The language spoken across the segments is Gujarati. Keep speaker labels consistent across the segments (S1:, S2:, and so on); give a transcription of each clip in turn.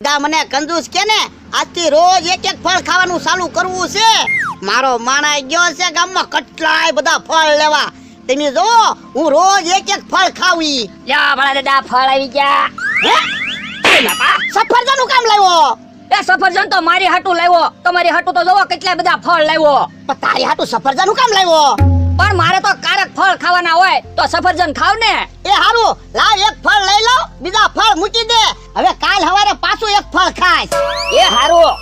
S1: મને કંજૂસ કે ને આજથી રોજ એક એક ફળ ખાવાનું ચાલુ કરવું છે. મારો માણા ગયો છે ગામમાં કેટલાય બધા ફળ લેવા. તમે જો હું રોજ એક એક ફળ ખાવી.
S2: યા ભલા દાદા ફળ આવી ગયા.
S1: હે બાપા સફરજન નું કામ લાવ્યો?
S2: એ સફરજન તો મારી હાટું લાવ્યો. તમારી હાટું તો જોવો કેટલા બધા ફળ લાવ્યો.
S1: પણ તારી હાટું સફરજન નું કામ લાવ્યો?
S2: પણ મારે તો કારક ફળ ખાવાના હોય તો સફરજન ખાવ ને.
S1: એ હારું લાવ એક ફળ લઈ લો, બીજા ફળ મૂકી દે. હવે કાલ સવારે પાછું એક ફળ ખાઈશ.
S2: એ હારું.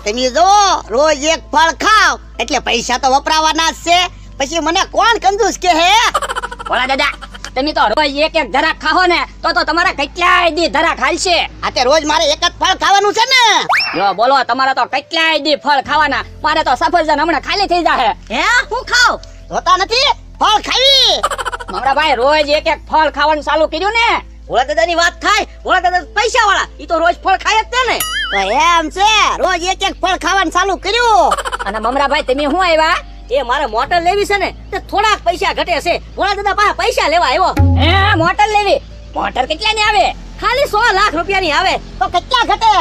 S1: તમે જો રોજ એક ફળ ખાવ એટલે પૈસા તો વપરાવાના જ છે. પછી મને કોણ કંજૂસ કે હે?
S2: ભલા દાદા તમે તો રોજ એક એક ધરાક ખાઓ ને તો તમારા કેટલાય દી ધરાક હાલશે.
S1: આ તે રોજ મારે એક જ ફળ ખાવાનું છે ને.
S2: જો બોલો તમારા તો કેટલાય દી ફળ ખાવાના. મારે તો સફરજન હમણાં ખાલી થઈ જાહે.
S1: હે હું ખાવ? જોતા નથી ફળ ખાવી.
S2: મારા ભાઈ રોજ એક એક ફળ ખાવાનું ચાલુ કર્યું ને.
S3: ભોળા દાદાની વાત થાય. ભોળા દાદા પૈસા વાળા, ઈ તો રોજ ફળ ખાય જ ને.
S1: તો એમ છે રોજ એક એક ફળ ખાવાનું ચાલુ કર્યું.
S2: અને મમરા ભાઈ તમે શું આવ્યા?
S3: એ મારે મોટર લેવી છે ને તે થોડાક પૈસા ઘટે છે. ભોળા દાદા પાસે પૈસા લેવા આવ્યો.
S2: હે મોટર લેવી? મોટર કેટલાની આવે?
S3: ખાલી 100 લાખ રૂપિયાની આવે.
S1: તો કેટલા ઘટે?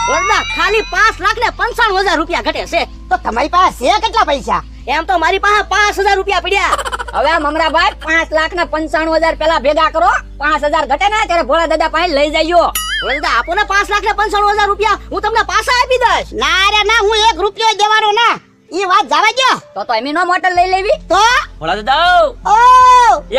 S3: ભોળા દાદા ખાલી 5,95,000 રૂપિયા ઘટે છે.
S1: તો તમારી પાસે છે કેટલા પૈસા?
S3: એમ તો મારી પાસે 5,000 રૂપિયા પડ્યા.
S2: હવે મમરા ભાઈ 5,95,000 પેલા ભેગા કરો. 5,000 ઘટે ને ત્યારે ભોળા દાદા પાસે લઈ જઈયો.
S3: ભોળા દાદા આપો ને 5,95,000 રૂપિયા, હું તમને પાછા આપી દઈશ.
S1: ના રે ના, હું 1 રૂપિયો દેવાનો ના. ઈ વાત જાવા ગયો
S2: તો એમી નો મોટર લઈ લેવી.
S1: તો
S4: ભોળા દાદા
S1: ઓ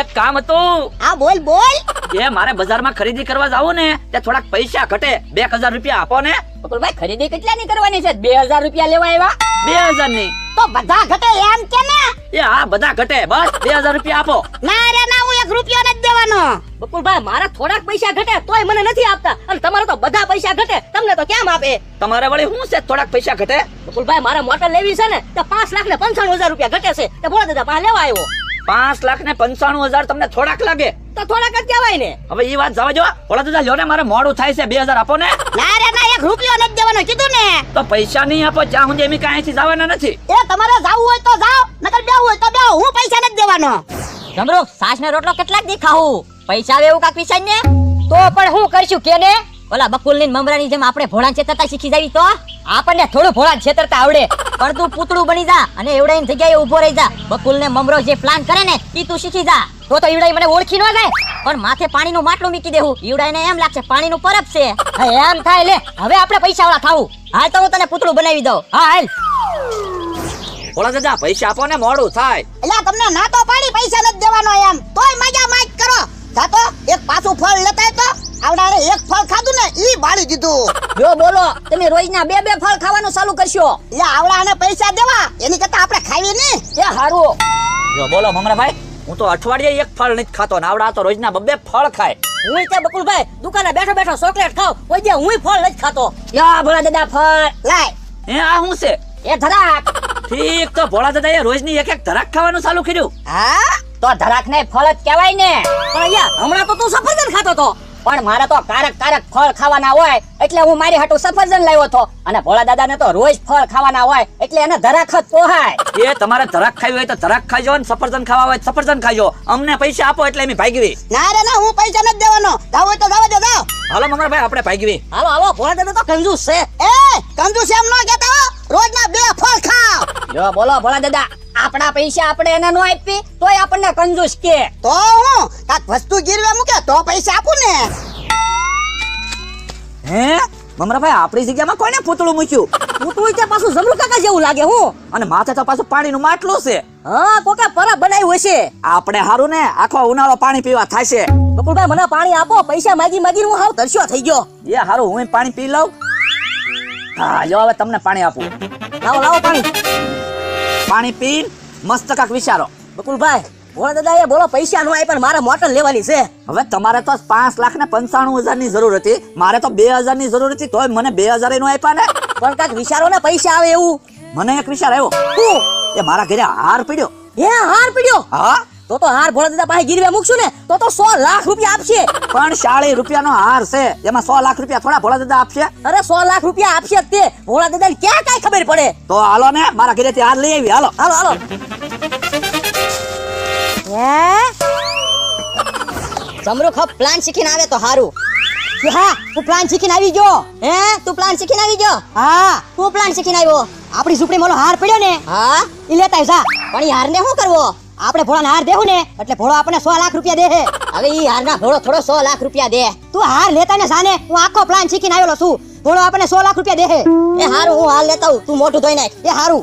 S4: એક કામ હતું.
S1: આ બોલ બોલ.
S4: એ મારે બજારમાં ખરીદી કરવા જાવું ને તે થોડાક પૈસા ઘટે. 2,000 રૂપિયા આપો ને.
S2: બકુલભાઈ ખરીદી કેટલાની કરવાની છે? 2,000 રૂપિયા લેવા આવ્યા?
S4: 2,000 ની.
S1: તો બધા ઘટે એમ કે ને?
S4: એ હા બધા ઘટે. બસ 2,000 રૂપિયા આપો.
S1: ના રે ના, હું 1 રૂપિયો નથી દેવાનો.
S3: બકુલભાઈ મારા થોડાક પૈસા ઘટે તોય મને નથી આપતા, અને તમારે તો બધા પૈસા ઘટે, તમને તો કેમ આપે?
S4: તમારે વળી શું છે થોડાક પૈસા ઘટે?
S3: બકુલભાઈ મારે મોટર લેવી છે ને તો 5,95,000 રૂપિયા ઘટે છે. તો ભોળા દાદા પાસે લેવા આવ્યો.
S4: 5,95,000 તમને થોડાક લાગે?
S3: તો થોડાક જ કહેવાય ને.
S4: હવે એ વાત જવા જો. ભોળા દાદા લ્યો ને, મારે મોડું થાય છે. 2,000 આપો ને.
S1: ના રે ના, 1 રૂપિયો નથી દેવાનો કીધું ને.
S4: તો પૈસા નહીં આપો જ્યાં સુધી એમ કાંઈથી જવાના નથી.
S1: એ તમારે જાવું હોય તો જાઓ, નકર બેહવું હોય તો બેહો. હું પૈસા નથી દેવાનો.
S2: જમરૂક સાસ ને રોટલો કેટલાક દી ખાવું? પૈસા આવે એવું કાક વિચાર ને. તો પણ હું કરશું કે ને? ઓલા બકુલ ની મમરાની જેમ આપણે ભોળા છેતરતા શીખી જાવી તો આપણને થોડું ભોળા છેતરતા આવડે. પણ તું પૂતળું બની જા અને એવડાઈની જગ્યાએ ઊભો રહી જા. બકુલ ને મમરો જે પ્લાન કરે ને ઈ તું શીખી જા. તો ઈવડાઈ મને ઓળખી ન જાય, પણ માથે પાણીનું માટલું મૂકી દેવું. ઈવડાઈને એમ લાગશે પાણીનું પરબ છે. એમ થાય લે. હવે આપણે પૈસા વાળા થાવું. હાલ તો હું તને પૂતળું બનાવી દઉં. હા હાલ.
S4: ભોળા દાદા પૈસા આપો ને, મોડું થાય.
S1: એટલે તમને ના તો પાડી પૈસા નથી દેવાનો એમ તોય મજા માજ કરો. જાતો એક પાછું ફળ લેતા તો આવડાને 1 ફળ ખાધું ને ઈ બાળી દીધું.
S2: જો બોલો તમે રોજના 2 ફળ ખાવાનું ચાલુ કરશો.
S1: એટલે આવડાને પૈસા દેવા એની કરતા આપણે ખાવી ની.
S2: એ હારું.
S4: જો બોલો મમરાભાઈ, હું તો અઠવાડિયે 1 ફળ નથી ખાતો ને આવડા તો રોજના 2 ફળ ખાય.
S3: હું ત્યાં બકુલભાઈ દુકાને બેઠો બેઠો ચોકલેટ ખાવ, કોઈ દે હું ફળ નથી ખાતો.
S2: યા ભોળા દાદા ફળ
S1: લાય.
S4: હે આ શું છે?
S2: એ ધરાક.
S4: ઠીક, તો ભોળા દાદા એ રોજની 1 ધરાક ખાવાનું ચાલુ કર્યું.
S1: હા
S2: તો ધરાક ને ફળ જ કહેવાય ને.
S3: પણ અહીંયા હમણાં તો તું સફરજન ખાતો તો.
S2: પણ મારે તો કારક ફળ ખાવાના હોય એટલે હું મારી હાટુ સફરજન લાવ્યો હતો. અને ભોળા દાદા ને તો રોજ ફળ ખાવાના હોય એટલે એને ધરાક જ પોહાય.
S4: એ તમારે ધરાક ખાવી હોય તો ધરાક ખાજો ને સફરજન ખાવા હોય તો સફરજન ખાજો. અમને પૈસા આપો એટલે અમે ભાગવી.
S1: ના રે ના, હું પૈસા નથી દેવાનો. જાવ હોય તો જાવ દે જાવ.
S4: હાલો મમરાભાઈ આપણે ભાગવી.
S3: હાલો હાલો, ભોળા દાદા તો કંજૂસ છે.
S1: એ કંજૂસ એમ ન કહેતા હો. રોજના 2 ફળ ખાવ.
S2: જો બોલો ભોળા દાદા, આપણા પૈસા આપણે એને નો આપી તોય આપણને કંજૂસ કે.
S1: તો હું કાક વસ્તુ ગીરવે મૂકે તો પૈસા આપું ને.
S4: હે મમરાભાઈ આપણી જગ્યામાં કોને પૂતળું મૂક્યું?
S3: પૂતળું તે પાછું જમરૂ કાકા જેવું લાગે. હું
S4: અને માથે તો પાછું પાણીનું માટલું છે.
S3: હા કોકે પરબ બનાવ્યું હશે.
S4: આપણે હારું ને આખો ઉનાળો પાણી પીવા થાશે.
S3: બકુલભાઈ મને પાણી આપો. પૈસા માગી માગીને હું હાવ તરસ્યો થઈ ગયો.
S4: એ હારું હું પાણી પી લઉં. હા જો હવે તમને પાણી આપું.
S3: લાવો લાવો પાણી.
S4: પાણી પી મસ્ત કાક વિચારો.
S3: બકુલભાઈ ભોળા દાદા એ બોલો પૈસા નો આય પણ મારે મોટર લેવાની છે.
S4: હવે તમારે તો 5,95,000 ની જરૂર હતી, મારે તો 2,000 ની જરૂર હતી, તોય મને 2,000 નો આપ્યા ને.
S3: પણ કાક વિચારો ને પૈસા આવે એવું.
S4: મને એક વિચાર આવ્યો.
S3: હું
S4: એ મારા ઘરે હાર પડ્યો.
S3: હે હાર પડ્યો?
S4: હા
S3: તો હાર ભોળા દાદા પાસે ગીરવે મૂકશું ને તો 100 લાખ રૂપિયા આપશે.
S4: પણ 40 રૂપિયાનો હાર છે, એમાં 100 લાખ રૂપિયા થોડા ભોળા દાદા આપશે?
S3: અરે 100 લાખ રૂપિયા આપશે જ તે. ભોળા દાદા ને ક્યાં કઈ ખબર પડે.
S4: તો હાલો ને મારા ઘરેથી હાર લઈ આવી. હાલો
S3: હાલો હાલો.
S2: જમરૂક પ્લાન શીખીને આવે તો હારું. હા તું પ્લાન શીખીને આવી ગયો હે તું પ્લાન શીખીને આવી ગયો હા તું પ્લાન શીખીને આવ્યો આપણી સુપ્રીમ ઓલો હાર પડ્યો ને હા ઈ લેતા જા પણ ઈ હારને શું કરવો આપણે ભોળાને હાર દેવું ને એટલે ભોળો આપણને 100 લાખ રૂપિયા દે હવે ઈ હારના ભોળો થોડો 100 લાખ રૂપિયા દે તું હાર લેતા ને જાને હું આખો પ્લાન શીખીને આવેલો છું ભોળો આપણને 100 લાખ રૂપિયા દે એ હારું હું હાર લેતા હું તું મોઢું ધોઈ નાખ એ હારું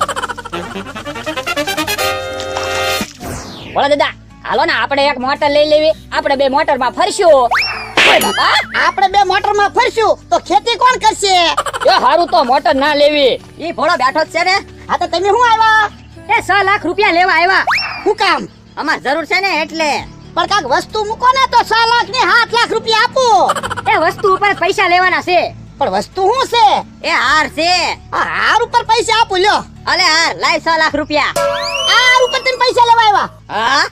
S3: બોલા દાદા હાલો ને આપણે એક મોટર લઈ લેવી આપણે બે મોટરમાં ફરશું ઓય બાપા
S1: આપણે બે મોટરમાં ફરશું તો ખેતી કોણ કરશે
S3: એ હારું તો મોટર ના લેવી
S2: ઈ ભોળો બેઠો જ છે ને
S1: હા તો તમે શું આવ્યા
S3: એ 6 લાખ રૂપિયા લેવા આવ્યા
S1: શું કામ
S2: અમાર જરૂર છે ને એટલે
S1: પણ કાંઈક વસ્તુ મૂકો ને તો 6 લાખ ને 7 લાખ રૂપિયા આપો
S3: એ વસ્તુ ઉપર પૈસા લેવાના છે
S1: પણ વસ્તુ શું છે
S2: એ હાર છે
S1: આ હાર ઉપર પૈસા આપો લ્યો
S2: અલે હાર લાય 100 લાખ રૂપિયા
S1: હાર ઉપર તમે પૈસા લેવા આવ્યા
S2: હા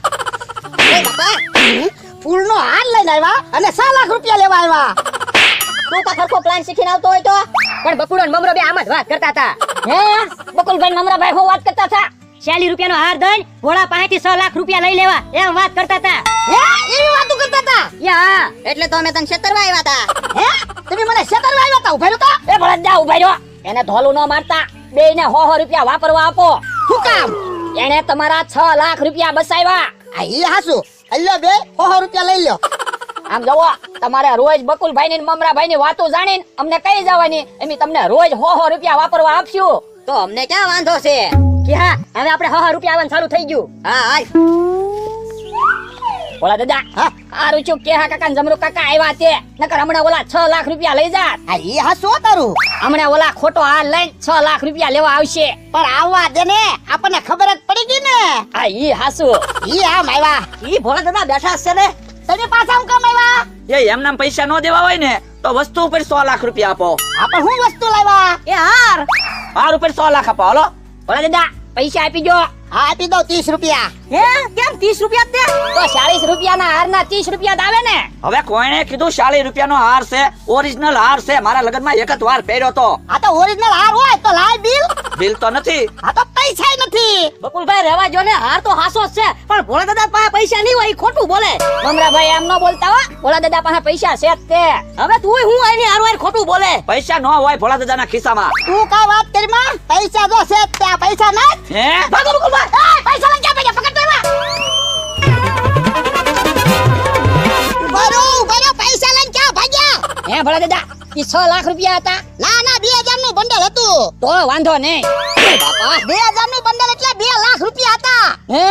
S2: એ બાપા
S1: ફૂલનો હાર લઈને આવ્યા અને 6 લાખ રૂપિયા લેવા આવ્યા
S2: તું કા ખરખો પ્લાન શીખીને આવતો હોય તો
S3: પણ બકુડો ને મમરો બે આમ જ વાત કરતા હતા હે બકુલભાઈ મમરાભાઈ હું વાત કરતા હતા 40 રૂપિયાનો હાર દઈને ભોળા પાસેથી 6 લાખ રૂપિયા લઈ લેવા એમ વાત કરતા હતા
S1: હે એવી વાતો કરતા હતા
S3: યા
S2: એટલે તો અમે તને છેતરવા આવ્યા હતા
S1: હે તમે મને છેતરવા આવ્યા હતા ઉભા રહ્યો તો
S3: એ ભળત જા ઉભા રહ્યો એને ધોલું ન મારતા બેયને 100 રૂપિયા વાપરવા આપો
S1: શું કામ
S3: એને તમારા 6 લાખ રૂપિયા બસાવ્યા
S1: આ ઈ હાસુ અલ્યો બે 100 રૂપિયા લઈ લ્યો
S3: આમ જવો તમારે રોજ બકુલભાઈ ની મમરાભાઈ ની વાતો જાણીને અમને કઈ જવાની એમ તમને રોજ 100 રૂપિયા વાપરવા આપશું
S2: તો અમને ક્યાં વાંધો છે
S3: કે હા હવે આપણે 100 રૂપિયા આવવાનું ચાલુ થઈ ગયું
S2: હા હાલ
S3: બોલા દાદા
S1: હા
S3: હારું છું કે હા કાકા ને જમરૂ કાકા આવ્યા તે નકર હમણાં ઓલા 6 લાખ રૂપિયા લઈ જાત
S1: આ ઈ હાસુ તારું
S3: હમણાં ઓલા ખોટો હાર લઈને 6 લાખ રૂપિયા લેવા આવશે
S1: પણ આવવા દે ને આપણને ખબર જ પડી ગઈ ને
S3: આ ઈ હાસુ
S1: ઈ આમ આવ્યા
S2: ઈ ભોળા દાદા બેઠા છે ને
S1: તમે પાછા આમ કેમ આવ્યા
S4: એ એમનામ પૈસા નો દેવા હોય ને તો વસ્તુ ઉપર 100 લાખ રૂપિયા આપો
S1: આપણે શું વસ્તુ લાવ્યા
S2: એ હાર
S4: હાર ઉપર 100 લાખ આપો હાલો
S3: બોલા દાદા પૈસા આપી જો
S1: હા આપી દો 30 રૂપિયા
S2: હે કેમ 30 રૂપિયા દે
S3: તો 40 રૂપિયાના હારના 30 રૂપિયા જ આવે ને
S4: હવે કોઈને કીધું 40 રૂપિયાનો હાર છે ઓરિજિનલ હાર છે મારા લગ્નમાં એક જ વાર પહેર્યો તો
S1: આ તો ઓરિજિનલ હાર હોય તો લાય બિલ
S4: બિલ તો નથી
S1: આ તો પૈસા નથી
S2: બકુલભાઈ રહેવા જો ને હાર તો હાસો જ છે પણ ભોળા દાદા પાસે પૈસા નહીં હોય ઈ ખોટું બોલે
S3: મમરાભાઈ એમ ન બોલતા હો બોલા દાદા પાસે પૈસા છે જ તે
S2: હવે તું હું આની હાર હોય ખોટું બોલે
S4: પૈસા ન હોય ભોળા દાદાના ખિસ્સામાં
S1: તું કા વાત કરી માં પૈસા જો છે ત્યાં પૈસા ના
S4: હે
S1: ભાગો બકુલભાઈ એ પૈસા લઈ ક્યાં પૈસા પકડ દેવા બરો પૈસા લઈને ક્યાં ભાગ્યા
S3: હે ભોલા દાદા ઈ 6 લાખ રૂપિયા હતા
S1: ના ના 2000 નું બંડલ હતું
S3: તો વાંધો નહીં
S1: બાપા 2000 નું બંડલ એટલે 2 લાખ રૂપિયા હતા
S3: હે